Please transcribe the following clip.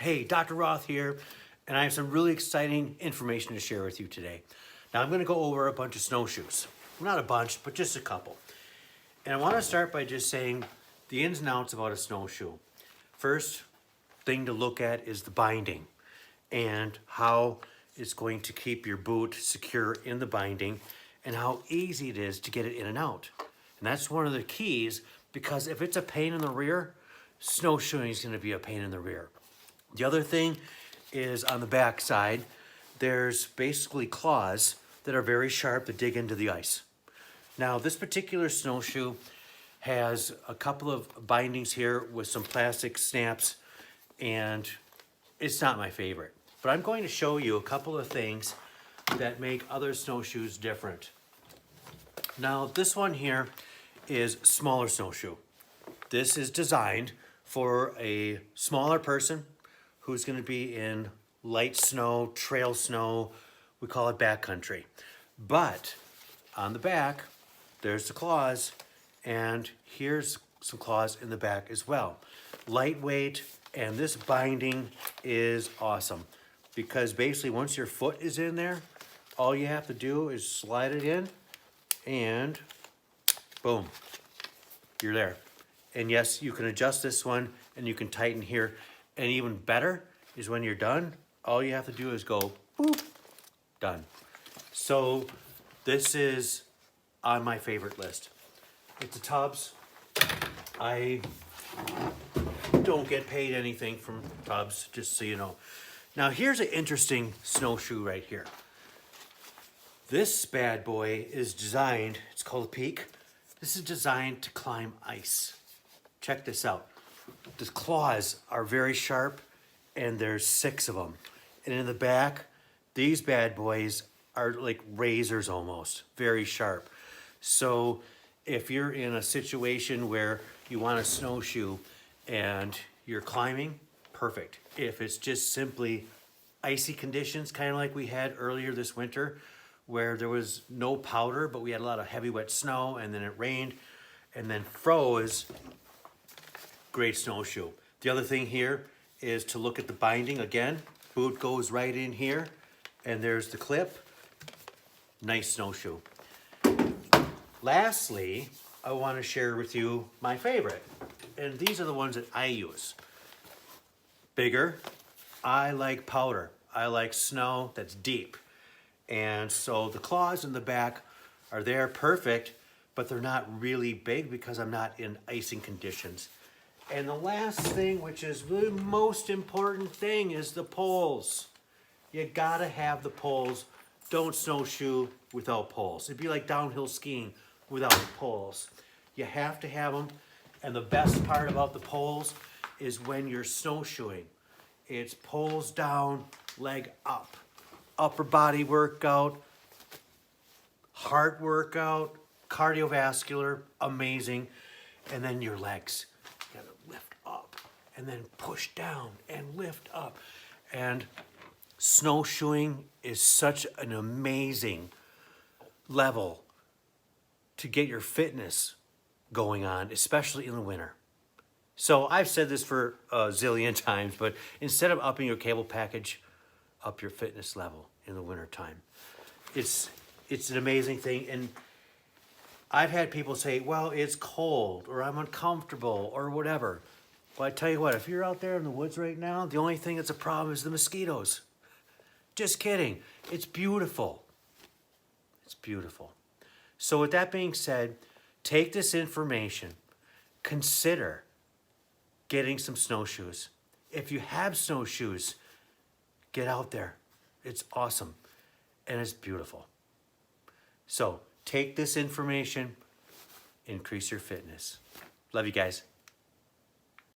Hey, Dr. Roth here, and I have some really exciting information to share with you today. Now I'm gonna go over a bunch of snowshoes. Not a bunch, but just a couple. And I wanna start by just saying the ins and outs about a snowshoe. First thing to look at is the binding and how it's going to keep your boot secure in the binding and how easy it is to get it in and out. And that's one of the keys, because if it's a pain in the rear, snowshoeing is gonna be a pain in the rear. The other thing is on the back side, there's basically claws that are very sharp that dig into the ice. Now this particular snowshoe has a couple of bindings here with some plastic snaps, and it's not my favorite. But I'm going to show you a couple of things that make other snowshoes different. Now this one here is smaller snowshoe. This is designed for a smaller person who's going to be in light snow, trail snow, we call it backcountry. But on the back, there's the claws, and here's some claws in the back as well. Lightweight, and this binding is awesome, because basically once your foot is in there, all you have to do is slide it in, and boom, you're there. And yes, you can adjust this one, and you can tighten here. And even better is when you're done, all you have to do is go, boop, done. So this is on my favorite list. It's a Tubbs. I don't get paid anything from Tubbs, just so you know. Now here's an interesting snowshoe right here. This bad boy is designed, it's called a Peak. This is designed to climb ice. Check this out. The claws are very sharp, and there's 6 of them. And in the back, these bad boys are like razors almost, very sharp. So if you're in a situation where you want a snowshoe and you're climbing, perfect. If it's just simply icy conditions, kind of like we had earlier this winter, where there was no powder, but we had a lot of heavy wet snow, and then it rained and then froze, great snowshoe. The other thing here is to look at the binding again. Boot goes right in here, and there's the clip. Nice snowshoe. Lastly, I want to share with you my favorite, and these are the ones that I use. Bigger. I like powder. I like snow that's deep. And so the claws in the back are there, perfect, but they're not really big because I'm not in icing conditions. And the last thing, which is the most important thing, is the poles. You gotta have the poles. Don't snowshoe without poles. It'd be like downhill skiing without poles. You have to have them. And the best part about the poles is when you're snowshoeing. It's poles down, leg up. Upper body workout, heart workout, cardiovascular, amazing. And then your legs. You gotta lift up and then push down and lift up. And snowshoeing is such an amazing level to get your fitness going on, especially in the winter. So I've said this for a zillion times, but instead of upping your cable package, up your fitness level in the winter time. It's an amazing thing. And I've had people say, well, it's cold, or I'm uncomfortable, or whatever. Well, I tell you what, if you're out there in the woods right now, the only thing that's a problem is the mosquitoes. Just kidding. It's beautiful. It's beautiful. So with that being said, take this information, consider getting some snowshoes. If you have snowshoes, get out there. It's awesome, and it's beautiful. So take this information, increase your fitness. Love you guys.